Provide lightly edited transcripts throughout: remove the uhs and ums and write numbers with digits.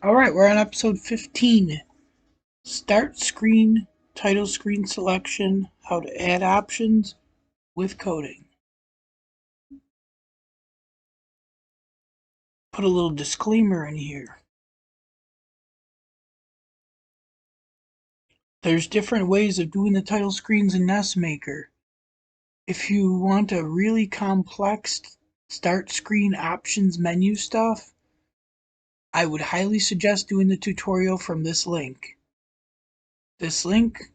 Alright, we're on episode 15. Start screen, title screen selection, how to add options with coding. Put a little disclaimer in here. There's different ways of doing the title screens in Nestmaker. If you want a really complex start screen options menu stuff, I would highly suggest doing the tutorial from this link. This link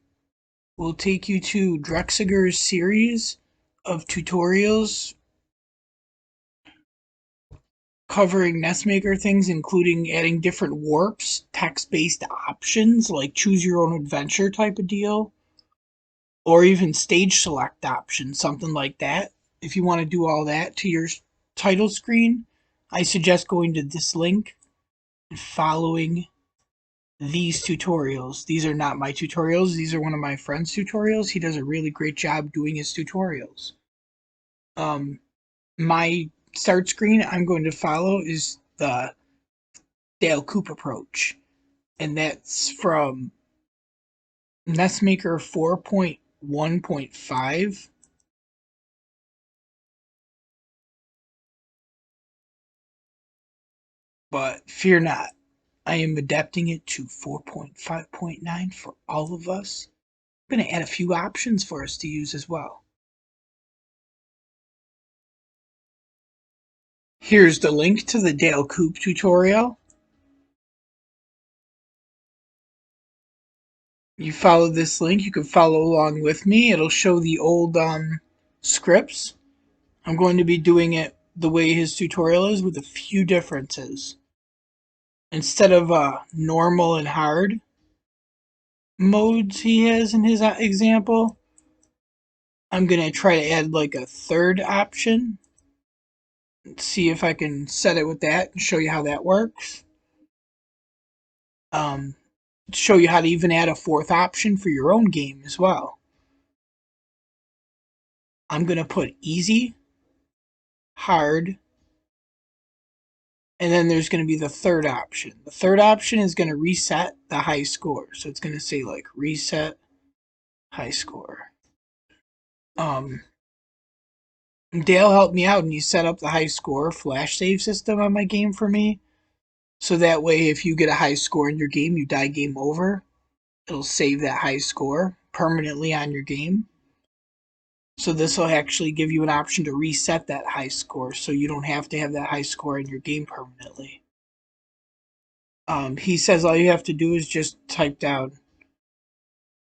will take you to Drexiger's series of tutorials covering Nestmaker things, including adding different warps, text-based options like choose your own adventure type of deal, or even stage select options, something like that. If you want to do all that to your title screen, I suggest going to this link and following these tutorials. These are not my tutorials, these are one of my friend's tutorials. He does a really great job doing his tutorials. My start screen I'm going to follow is the Dale Coop approach, and that's from Nestmaker 4.1.5. But fear not, I am adapting it to 4.5.9 for all of us. I'm going to add a few options for us to use as well. Here's the link to the Dale Coop tutorial. You follow this link, you can follow along with me. It'll show the old scripts. I'm going to be doing it the way his tutorial is with a few differences. Instead of normal and hard modes he has in his example, I'm going to try to add like a third option. See if I can set it with that and show you how that works. Um, Show you how to even add a fourth option for your own game as well. I'm going to put easy, hard, and then there's going to be the third option. The third option is going to reset the high score. So it's going to say like reset high score. Dale helped me out and he set up the high score flash save system on my game for me. So that way, if you get a high score in your game, you die game over, it'll save that high score permanently on your game. So this will actually give you an option to reset that high score so you don't have to have that high score in your game permanently. He says all you have to do is just type down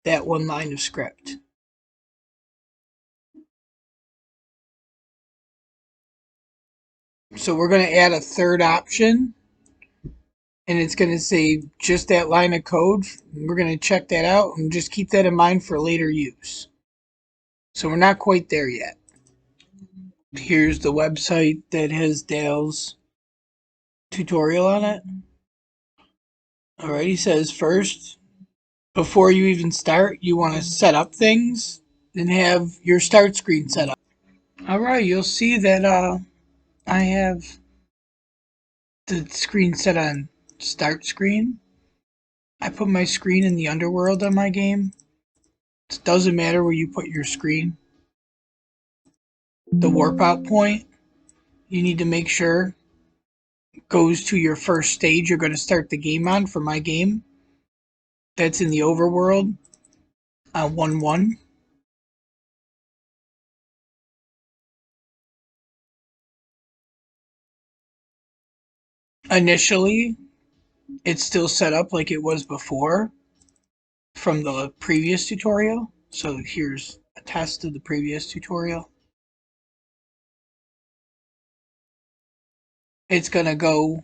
that one line of script. So we're going to add a third option, and it's going to say just that line of code. We're going to check that out and just keep that in mind for later use. So we're not quite there yet. Here's the website that has Dale's tutorial on it. Alright, he says first, before you even start, you want to set up things and have your start screen set up. Alright, you'll see that I have the screen set on start screen. I put my screen in the underworld on my game. It doesn't matter where you put your screen. The warp out point, you need to make sure goes to your first stage you're going to start the game on. For my game, that's in the overworld on 1-1. Initially, it's still set up like it was before from the previous tutorial. So here's a test of the previous tutorial. It's going to go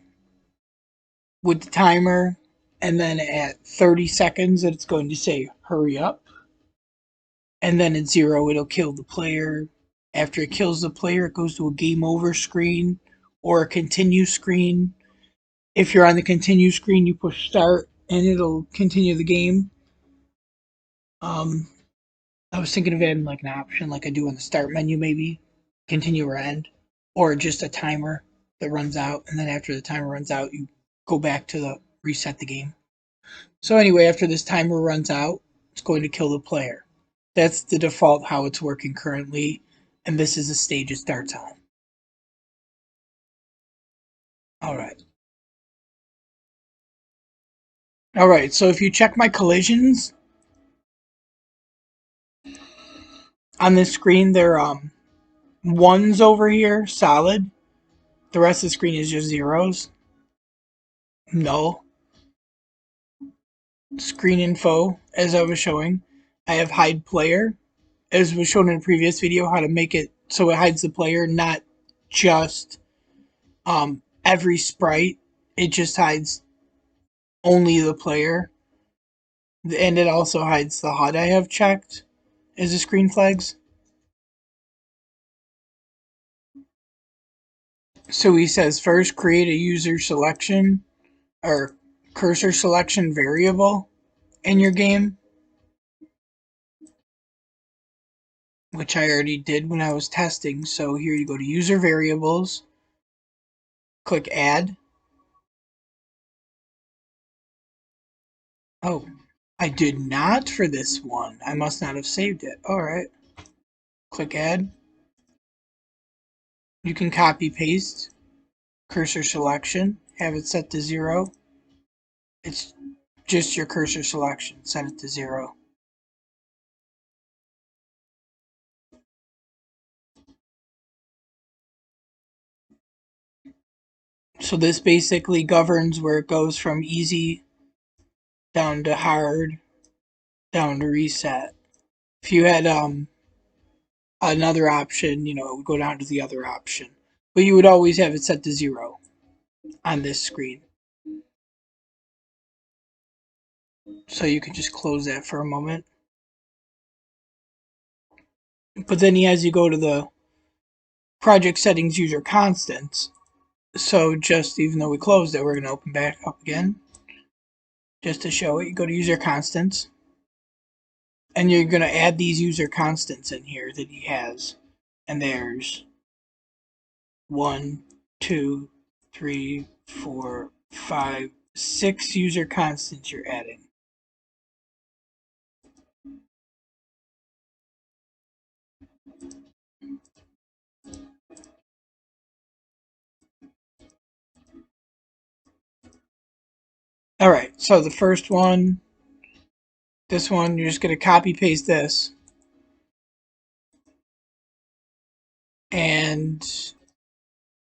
with the timer, and then at 30 seconds, it's going to say hurry up. And then at 0, it'll kill the player. After it kills the player, it goes to a game over screen or a continue screen. If you're on the continue screen, you push start and it'll continue the game. I was thinking of adding like an option like I do in the start menu, maybe continue or end, or just a timer that runs out, and then after the timer runs out, you go back to the reset the game. So anyway, after this timer runs out, it's going to kill the player. That's the default how it's working currently, and this is the stage it starts on. Alright. Alright, so if you check my collisions, on this screen they're ones over here, solid. The rest of the screen is just zeros. No. Screen info, as I was showing. I have hide player, as was shown in a previous video, how to make it so it hides the player, not just every sprite. It just hides only the player. And it also hides the HUD I have checked as the screen flags. So he says first create a user selection or cursor selection variable in your game, which I already did when I was testing. So here you go to user variables, click add. Oh, I did not for this one. I must not have saved it. Alright. Click add. You can copy paste cursor selection, have it set to 0. It's just your cursor selection, set it to 0. So this basically governs where it goes from easy down to hard, down to reset. If you had another option, it would go down to the other option. But you would always have it set to 0 on this screen. So you can just close that for a moment. But then he has you go to the project settings user constants. So just even though we closed it, we're going to open back up again. Just to show it, you go to user constants. And you're going to add these user constants in here that he has. And there's 1, 2, 3, 4, 5, 6 user constants you're adding. Alright, so the first one, this one, you're just going to copy paste this. And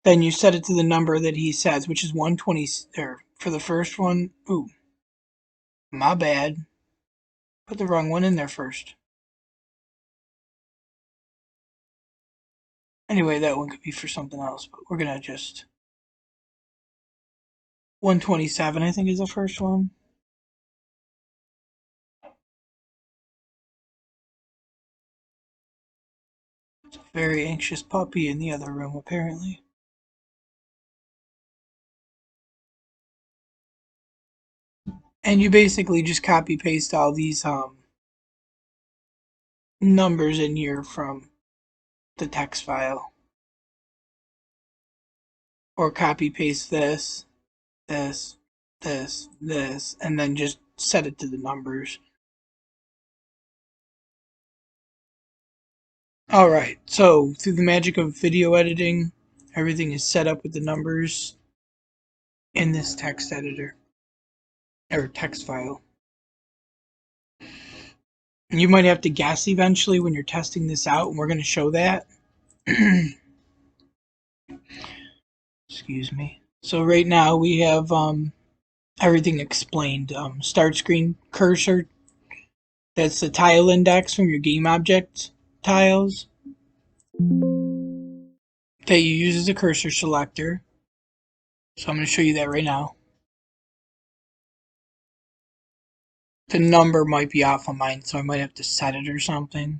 then you set it to the number that he says, which is 120, or for the first one, ooh, my bad. Put the wrong one in there first. Anyway, that one could be for something else, but we're going to just 127, I think, is the first one. It's a very anxious puppy in the other room, apparently. And you basically just copy paste all these numbers in here from the text file. Or copy paste this, this, this, and then just set it to the numbers. Alright, so through the magic of video editing, everything is set up with the numbers in this text editor, or text file. And you might have to guess eventually when you're testing this out, and we're going to show that. Excuse me. So right now we have everything explained. Start screen cursor, that's the tile index from your game object tiles that you use as a cursor selector. So I'm going to show you that right now. The number might be off on mine, so I might have to set it or something.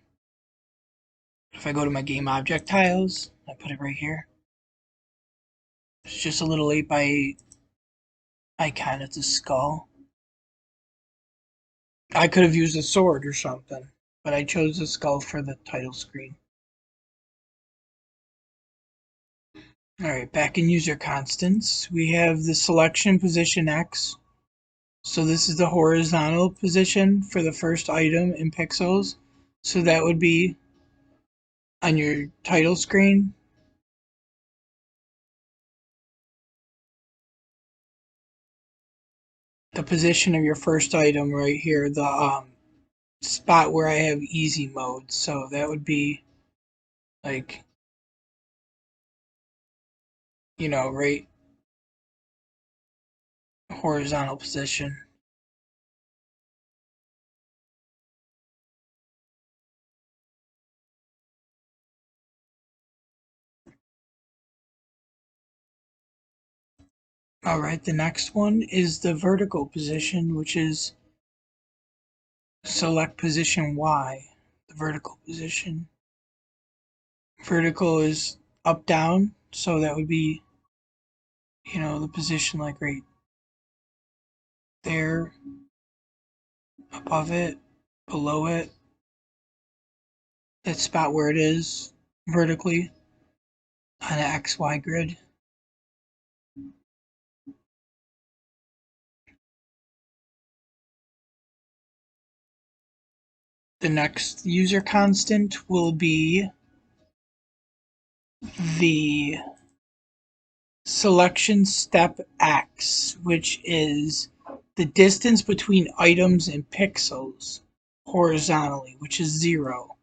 If I go to my game object tiles, I put it right here. It's just a little 8x8 icon. It's a skull. I could have used a sword or something, but I chose the skull for the title screen. Alright, back in user constants, we have the selection position X, So this is the horizontal position for the first item in pixels. So that would be on your title screen. The position of your first item right here, the spot where I have easy mode. So that would be like, right horizontal position. All right, the next one is the vertical position, which is select position Y, the vertical position. Vertical is up down, so that would be, the position like right there, above it, below it, that spot where it is vertically on an XY grid. The next user constant will be the selection step X, which is the distance between items and pixels horizontally, which is 0,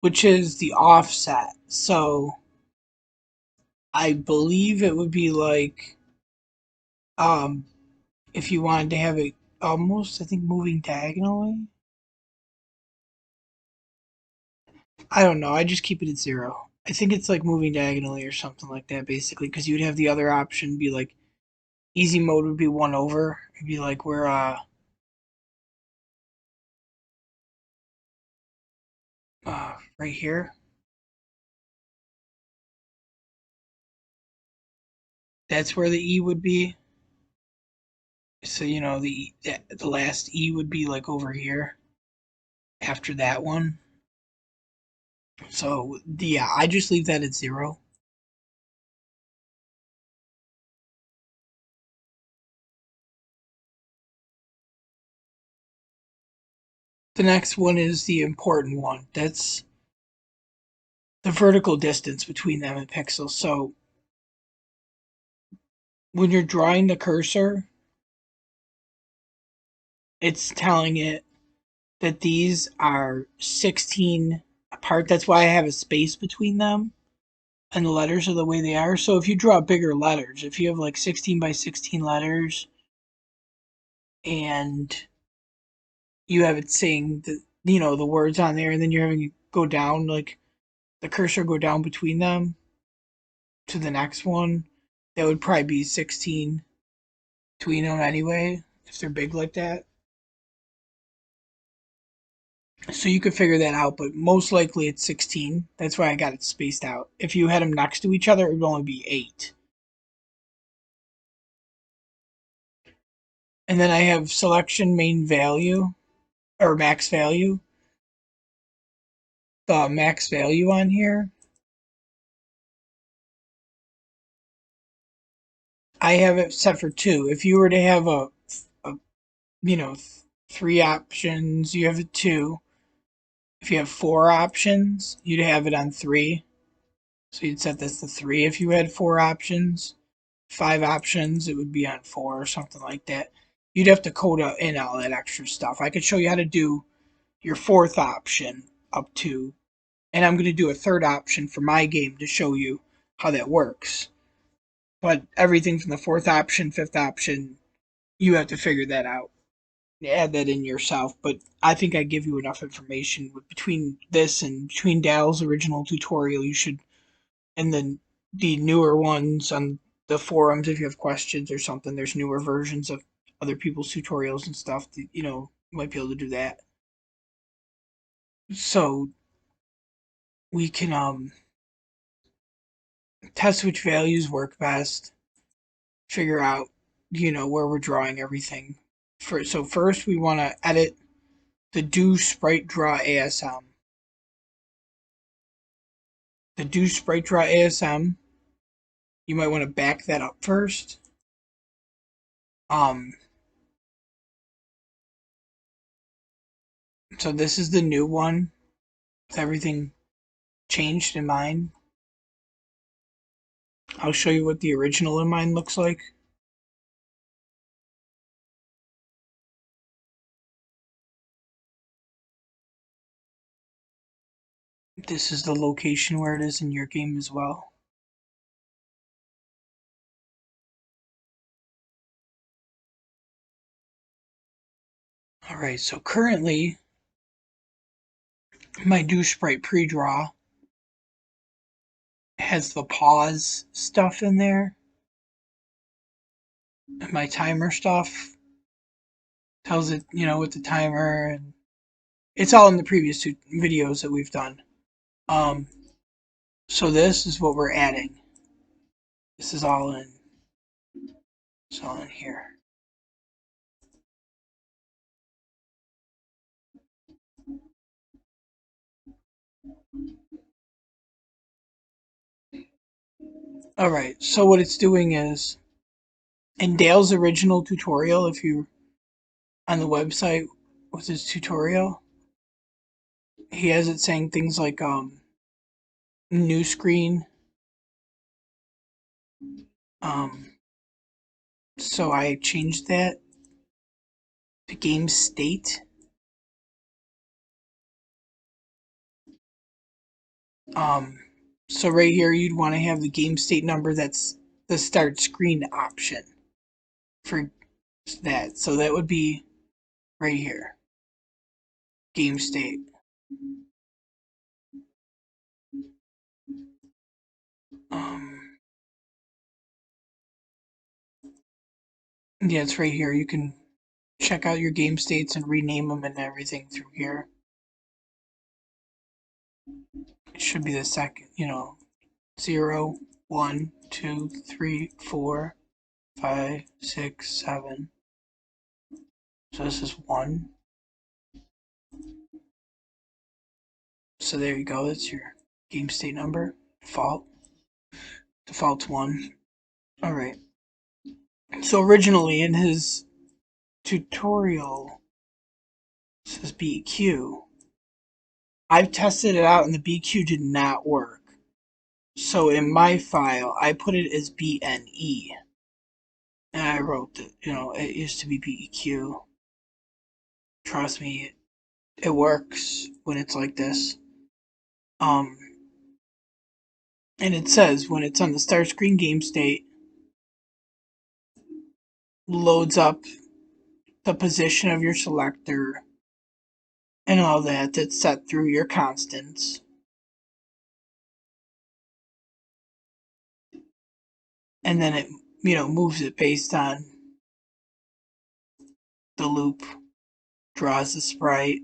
which is the offset. So I believe it would be like um, if you wanted to have it almost, I think, moving diagonally. I don't know. I just keep it at 0. I think it's like moving diagonally or something like that, basically, because you'd have the other option be like easy mode would be 1 over. It'd be like where right here. That's where the E would be. So the last E would be like over here after that one. So yeah, I just leave that at 0. The next one is the important one. That's the vertical distance between them and pixels. So when you're drawing the cursor, it's telling it that these are 16 apart. That's why I have a space between them. And the letters are the way they are. So if you draw bigger letters, if you have like 16 by 16 letters and you have it saying the words on there and then you're having it go down, like the cursor go down between them to the next one, that would probably be 16 between them anyway, if they're big like that. So you could figure that out, but most likely it's 16. That's why I got it spaced out. If you had them next to each other, it would only be 8. And then I have selection main value or max value. The max value on here, I have it set for 2. If you were to have a you know, 3 options, you have a 2. If you have 4 options, you'd have it on 3. So you'd set this to 3 if you had 4 options. 5 options, it would be on 4 or something like that. You'd have to code in all that extra stuff. I could show you how to do your 4th option up to, and I'm going to do a 3rd option for my game to show you how that works. But everything from the 4th option, 5th option, you have to figure that out. Add that in yourself, but I think I give you enough information between this and between Dal's original tutorial. You should, and then the newer ones on the forums. If you have questions or something, there's newer versions of other people's tutorials and stuff. That, you might be able to do that. So we can test which values work best. Figure out where we're drawing everything. So first we want to edit the do sprite draw ASM. The do sprite draw ASM, you might want to back that up first. Um, So this is the new one. Everything changed in mine. I'll show you what the original in mine looks like. This is the location where it is in your game as well. Alright, so currently my Do Sprite pre-draw has the pause stuff in there. And my timer stuff tells it, with the timer, and it's all in the previous two videos that we've done. So this is what we're adding. This is all in. It's all in here. Alright, so what it's doing is, in Dale's original tutorial, if you on the website with his tutorial, he has it saying things like new screen. So I changed that to game state. So right here you'd want to have the game state number that's the start screen option for that. So that would be right here. Game state. Yeah, it's right here. You can check out your game states and rename them and everything through here. It should be the second, 0, 1, 2, 3, 4, 5, 6, 7. So this is 1. So there you go. That's your game state number. Default. Default's 1. Alright. So originally in his tutorial, it says BQ. I've tested it out and the BQ did not work. So in my file, I put it as BNE. And I wrote that, it used to be BEQ. Trust me, it works when it's like this. And it says when it's on the start screen game state, loads up the position of your selector and all that that's set through your constants. And then it, moves it based on the loop, draws the sprite.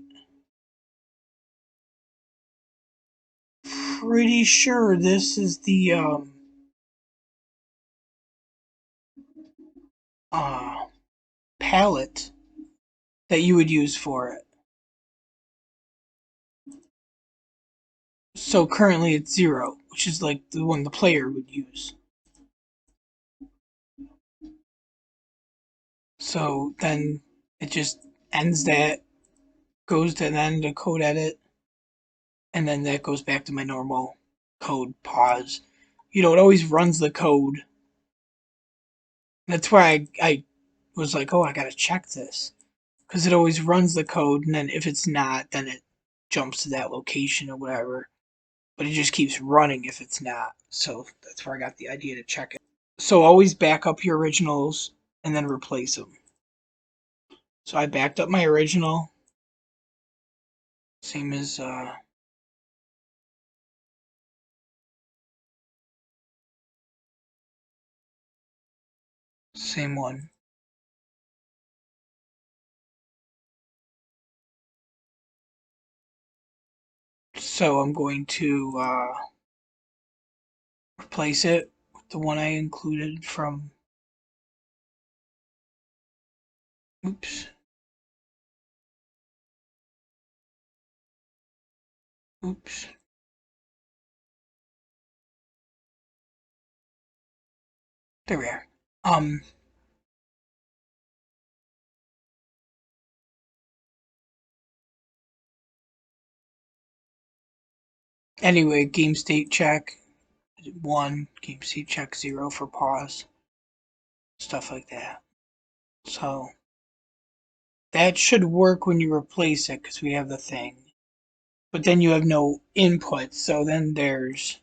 Pretty sure this is the palette that you would use for it. So currently it's 0, which is like the one the player would use. So then it just ends that, goes to then the code edit, and then that goes back to my normal code pause. It always runs the code. That's why I was like, oh, I gotta check this. Because it always runs the code, and then if it's not, then it jumps to that location or whatever. But it just keeps running if it's not. So that's where I got the idea to check it. So always back up your originals and then replace them. So I backed up my original. Same as same one. So I'm going to replace it with the one I included from. Oops. Oops. There we are. Anyway, game state check 1, game state check 0 for pause, stuff like that. So that should work when you replace it because we have the thing. But then you have no input, so then there's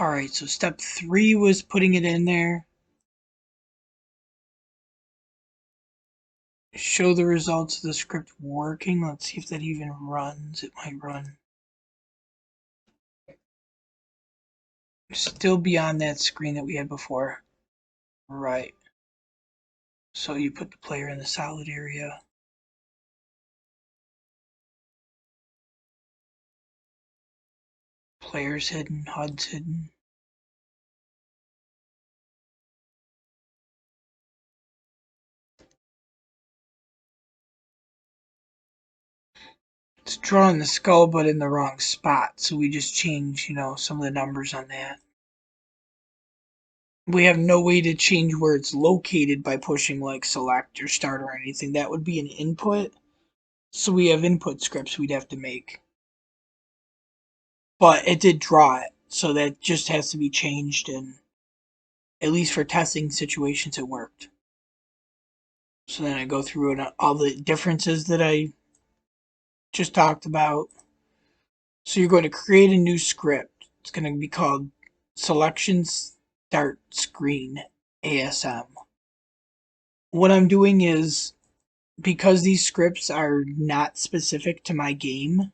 alright, so step 3 was putting it in there. Show the results of the script working. Let's see if that even runs. It might run. Still beyond that screen that we had before. Right. So you put the player in the solid area. Player's hidden, HUD's hidden. It's drawing the skull but in the wrong spot, so we just change, some of the numbers on that. We have no way to change where it's located by pushing like select or start or anything. That would be an input. So we have input scripts we'd have to make. But it did draw it, so that just has to be changed, and at least for testing situations it worked. So then I go through all the differences that I just talked about. So you're going to create a new script. It's going to be called Selection Start Screen ASM. What I'm doing is, because these scripts are not specific to my game,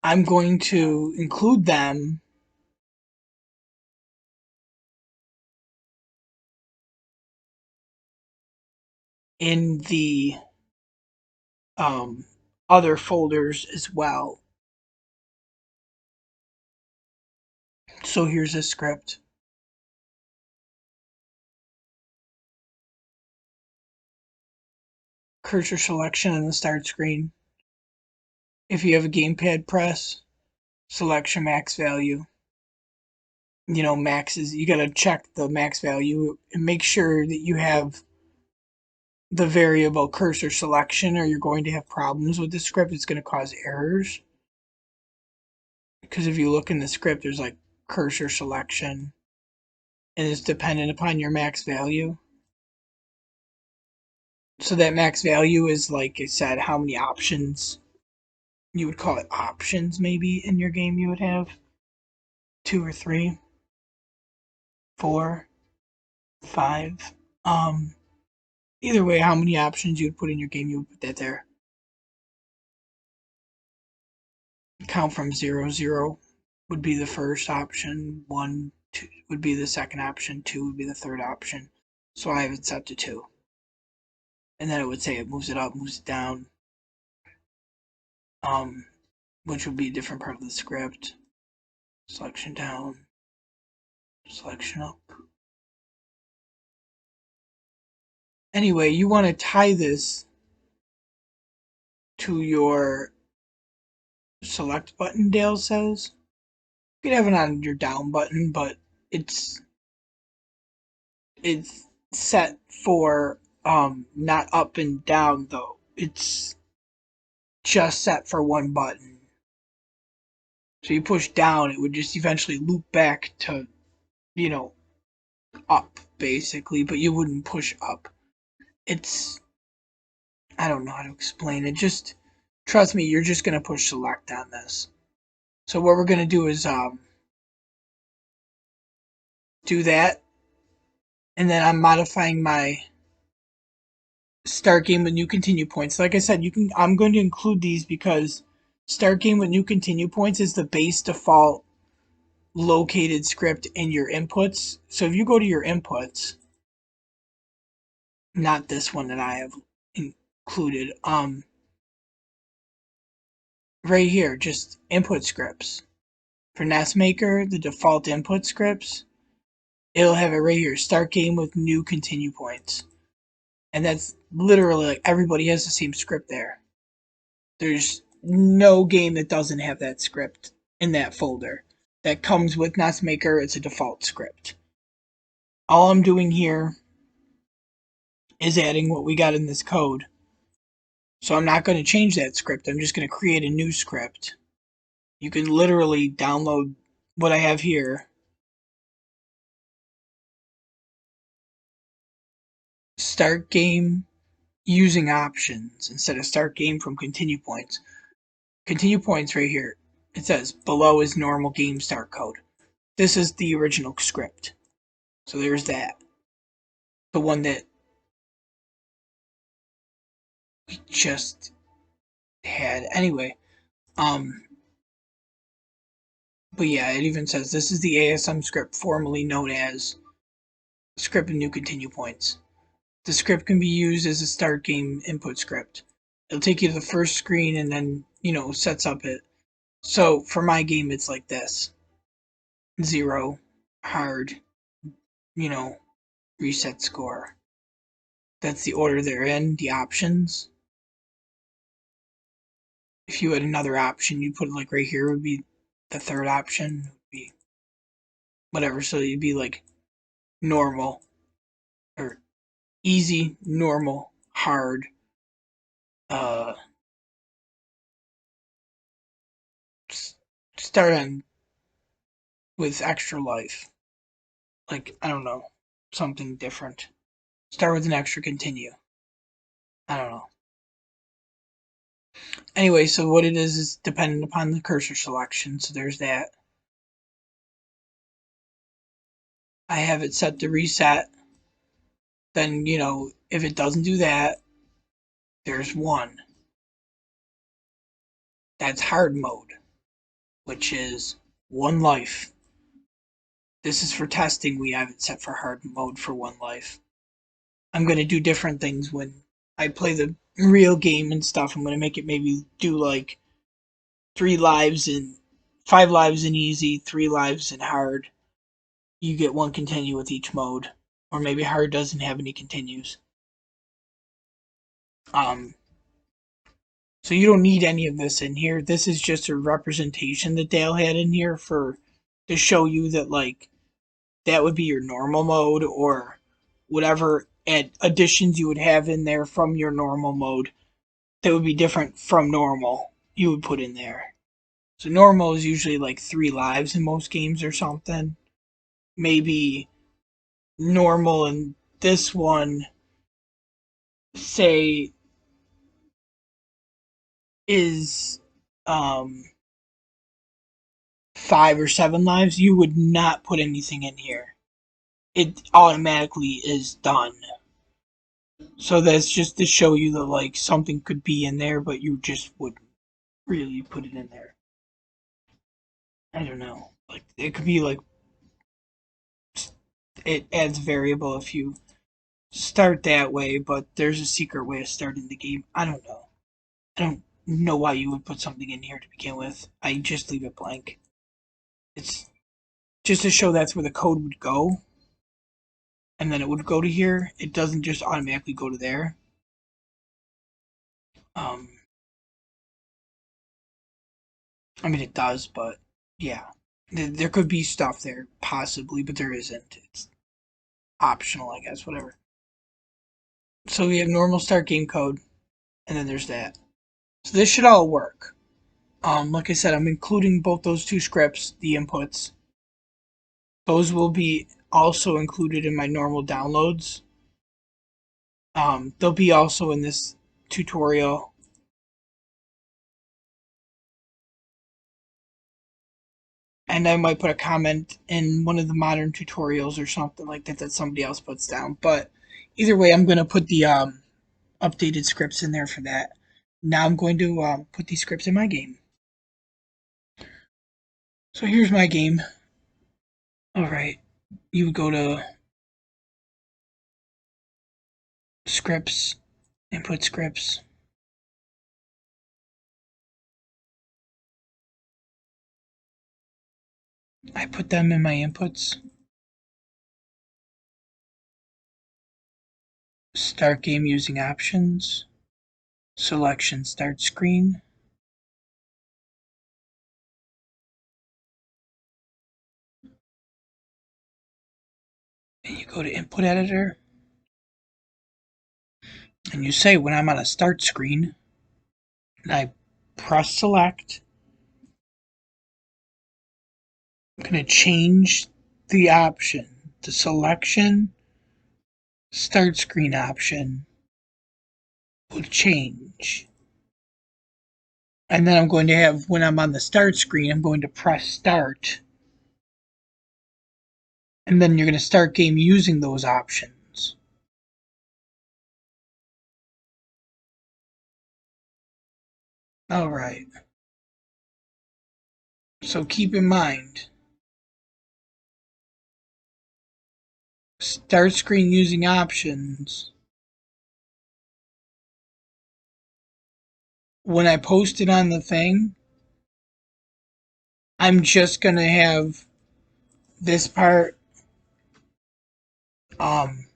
I'm going to include them in the other folders as well. So here's a script. Cursor selection on the start screen. If you have a gamepad press, selection max value. Max is, you gotta check the max value and make sure that you have the variable cursor selection, or you're going to have problems with the script. It's going to cause errors. Because if you look in the script, there's like cursor selection, and it's dependent upon your max value. So that max value is, like I said, how many options, you would call it options maybe, in your game you would have. 2 or 3, 4, 5. Either way, how many options you would put in your game, you would put that there. Count from 0, 0 would be the first option, 1, 2 would be the second option, 2 would be the third option. So I have it set to 2. And then it would say it moves it up, moves it down, which would be a different part of the script. Selection down, selection up. Anyway, you want to tie this to your select button, Dale says. You could have it on your down button, but it's set for not up and down though. It's just set for one button. So you push down, it would just eventually loop back to, up basically, but you wouldn't push up. I don't know how to explain it. Just trust me, you're just gonna push select on this. So what we're gonna do is do that, and then I'm modifying my start game with new continue points. Like I said, I'm going to include these because start game with new continue points is the base default located script in your inputs. So if you go to your inputs, not this one that I have included, right here, just input scripts. For NestMaker, the default input scripts, it'll have it right here, start game with new continue points. And that's literally like everybody has the same script there. There's no game that doesn't have that script in that folder. that comes with NESmaker. It's a default script. All I'm doing here is adding what we got in this code. So I'm not going to change that script. I'm just going to create a new script. You can literally download what I have here. Start game using options instead of start game from continue points. Continue points right here. It says below is normal game start code. This is the original script. So there's that. The one that we just had anyway. But yeah, it even says this is the ASM script formerly known as script and new continue points. The script can be used as a start game input script. It'll take you to the first screen and then, sets up it. So for my game, it's like this. 0, hard, reset score. That's the order they're in, the options. If you had another option, you'd put it like right here would be the third option. Would be whatever, so you'd be like normal, or easy, normal, hard, start on with extra life. Like, I don't know, something different. Start with an extra continue. I don't know. Anyway, so what it is dependent upon the cursor selection, so there's that. I have it set to reset. Then, if it doesn't do that, there's 1. That's hard mode, which is 1 life. This is for testing. We have it set for hard mode for 1 life. I'm going to do different things when I play the real game and stuff. I'm going to make it maybe do like 3 lives and 5 lives in easy, 3 lives in hard. You get 1 continue with each mode. Or maybe hard doesn't have any continues. So you don't need any of this in here. This is just a representation that Dale had in here to show you that like that would be your normal mode, or whatever additions you would have in there from your normal mode that would be different from normal you would put in there. So normal is usually like 3 lives in most games or something. Maybe normal in this one, say, is 5 or 7 lives. You would not put anything in here. It automatically is done. So that's just to show you that like something could be in there, but you just wouldn't really put it in there. I don't know. Like it could be like it adds variable if you start that way, but there's a secret way of starting the game. I don't know. I don't know why you would put something in here to begin with. I just leave it blank. It's just to show that's where the code would go, and then it would go to here. It doesn't just automatically go to there. Um, I mean, it does, but yeah. There could be stuff there, possibly, but there isn't. It's optional, I guess, whatever. So we have normal start game code, and then there's that. So this should all work. Like I said, I'm including both those 2 scripts, the inputs. Those will be also included in my normal downloads. They'll be also in this tutorial. And I might put a comment in one of the modern tutorials or something like that that somebody else puts down. But either way, I'm going to put the updated scripts in there for that. Now I'm going to put these scripts in my game. So here's my game. Alright, you would go to scripts, input scripts. I put them in my inputs. Start game using options. Selection start screen. And you go to Input Editor, and you say when I'm on a start screen, and I press select, I'm going to change the option. The selection start screen option will change. And then I'm going to have, when I'm on the start screen, I'm going to press start. And then you're going to start game using those options. Alright. So keep in mind, start screen using options. When I post it on the thing, I'm just going to have this part um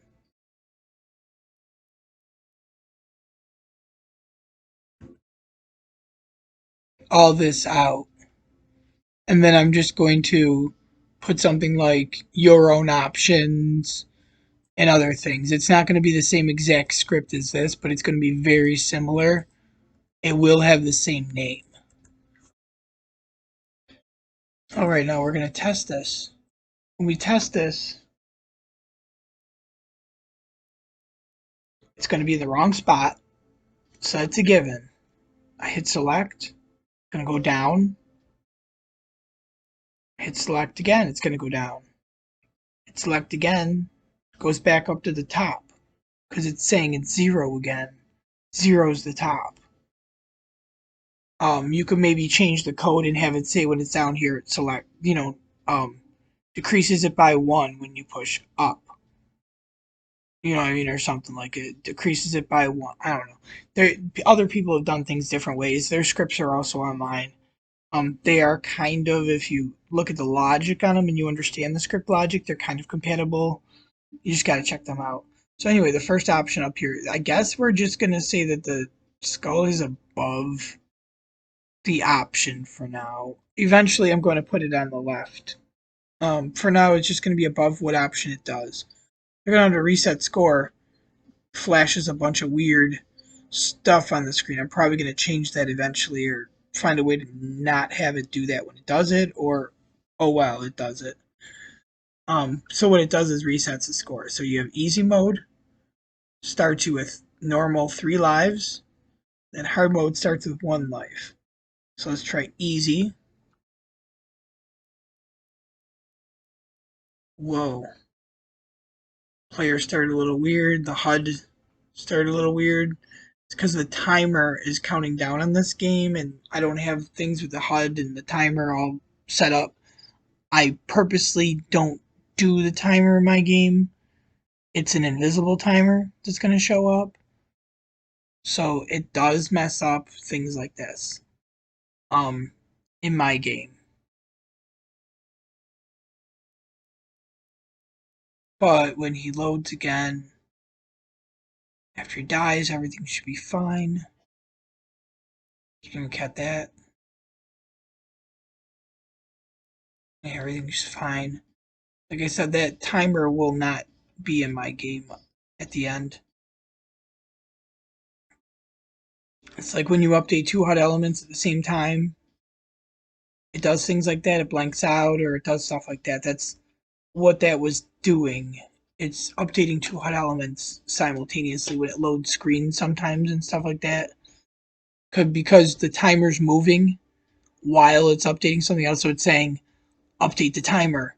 all this out. And then I'm just going to put something like your own options and other things. It's not going to be the same exact script as this, but it's going to be very similar. It will have the same name. Alright, now we're going to test this. When we test this, it's going to be in the wrong spot. So it's a given. I hit select, it's going to go down. Hit select again, it's going to go down. Hit select again, it goes back up to the top because it's saying it's 0 again. 0 is the top. You could maybe change the code and have it say when it's down here, select, decreases it by 1 when you push up. You know what I mean? Or something like it decreases it by 1. I don't know. Other people have done things different ways. Their scripts are also online. They are kind of, if you look at the logic on them and you understand the script logic, they're kind of compatible. You just got to check them out. So anyway, the first option up here, I guess we're just going to say that the skull is above the option for now. Eventually, I'm going to put it on the left. For now, it's just going to be above what option it does. You're going to reset score. Flashes a bunch of weird stuff on the screen. I'm probably going to change that eventually or find a way to not have it do that when it does it, or oh well, it does it. So what it does is resets the score. So you have easy mode, starts you with normal 3 lives, then hard mode starts with 1 life. So let's try easy. Whoa. Player started a little weird. The HUD started a little weird. It's because the timer is counting down on this game, and I don't have things with the HUD and the timer all set up. I purposely don't do the timer in my game. It's an invisible timer that's going to show up. So it does mess up things like this. In my game. But when he loads again, after he dies, everything should be fine. You can cut that. Everything's fine. Like I said, that timer will not be in my game at the end. It's like when you update 2 HUD elements at the same time, it does things like that. It blanks out or it does stuff like that. That's what that was doing. It's updating 2 HUD elements simultaneously when it loads screens sometimes and stuff like that. Because the timer's moving while it's updating something else, so it's saying update the timer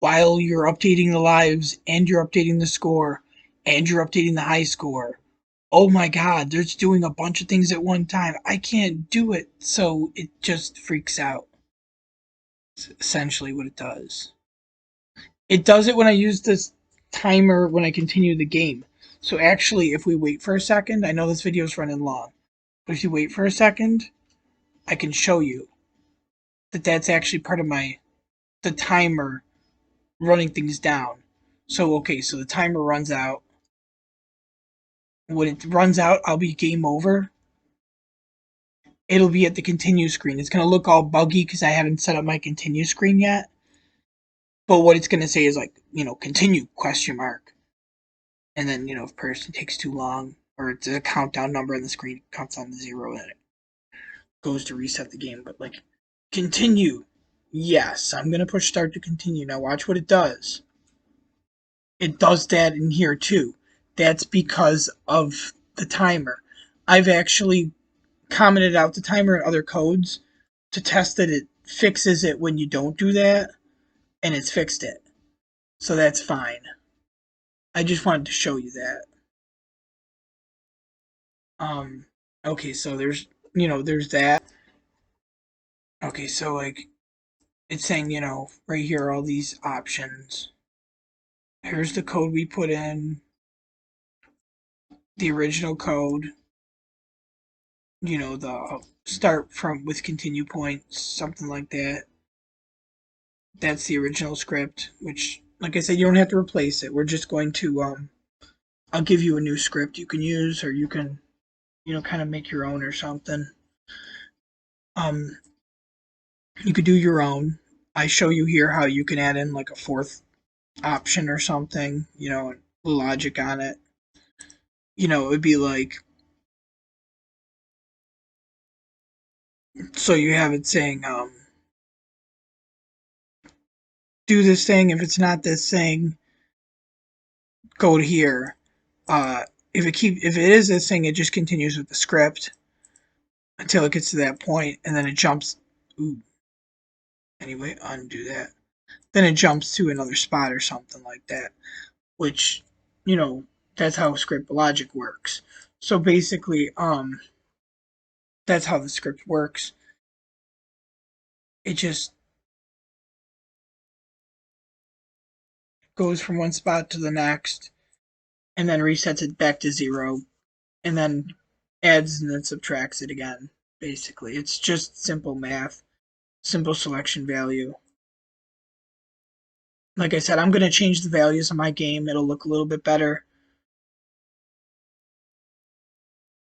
while you're updating the lives and you're updating the score and you're updating the high score. Oh my god, they're just doing a bunch of things at one time. I can't do it. So it just freaks out. It's essentially what it does. It does it when I use this timer when I continue the game. So actually, if we wait for a second, I know this video is running long, but if you wait for a second, I can show you that that's actually part of the timer running things down. So okay, so the timer runs out. When it runs out, I'll be game over. It'll be at the continue screen. It's going to look all buggy because I haven't set up my continue screen yet. But what it's going to say is like, continue question mark. And then, if person takes too long or it's a countdown number on the screen counts on to 0 and it goes to reset the game. But like, continue. Yes, I'm going to push start to continue. Now watch what it does. It does that in here too. That's because of the timer. I've actually commented out the timer in other codes to test that it fixes it when you don't do that, and it's fixed it. So that's fine. I just wanted to show you that. Okay, so there's that. Okay, so like, it's saying, right here, all these options. Here's the code we put in, the original code, the start from with continue points, something like that. That's the original script, which, like I said, you don't have to replace it. We're just going to, I'll give you a new script you can use, or you can, kind of make your own or something. You could do your own. I show you here how you can add in like a fourth option or something, logic on it. It would be like, so you have it saying, do this thing. If it's not this thing, go to here. If it is this thing, it just continues with the script until it gets to that point, and then it jumps. Ooh. Anyway, undo that. Then it jumps to another spot or something like that, which, that's how script logic works. So basically, that's how the script works. It just goes from one spot to the next, and then resets it back to 0, and then adds and then subtracts it again. Basically, it's just simple math, simple selection value. Like I said, I'm going to change the values of my game. It'll look a little bit better.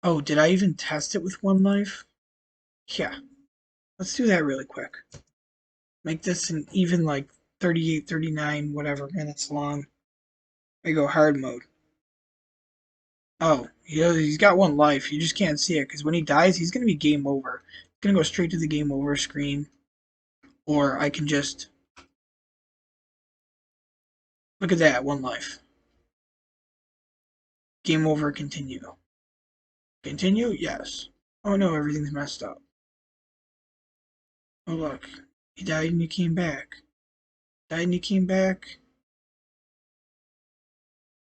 Oh, did I even test it with 1 life? Yeah. Let's do that really quick. Make this an even like 38, 39, whatever minutes long. I go hard mode. Oh, he's got 1 life. You just can't see it because when he dies, he's going to be game over. He's going to go straight to the game over screen. Or I can just... Look at that, 1 life. Game over, continue. Continue? Yes. Oh no, everything's messed up. Oh look, he died and he came back. Died and he came back.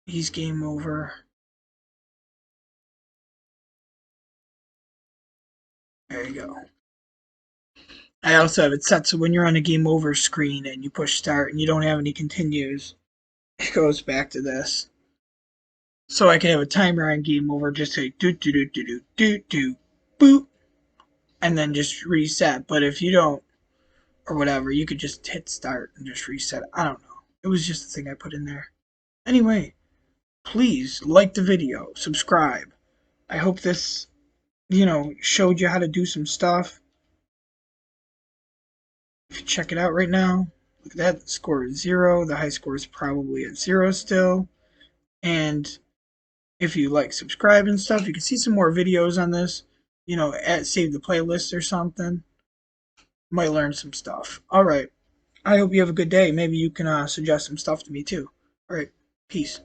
He's game over. There you go. I also have it set so when you're on a game over screen and you push start and you don't have any continues, it goes back to this. So I can have a timer on game over, just say do do do do do do do boop, and then just reset. But if you don't, or whatever, you could just hit start and just reset. I don't know. It was just a thing I put in there. Anyway, please like the video, subscribe. I hope this, showed you how to do some stuff. If you check it out right now, look at that, the score is 0. The high score is probably at 0 still. And if you like, subscribe and stuff, you can see some more videos on this. Save the playlist or something. Might learn some stuff. Alright. I hope you have a good day. Maybe you can suggest some stuff to me too. Alright. Peace.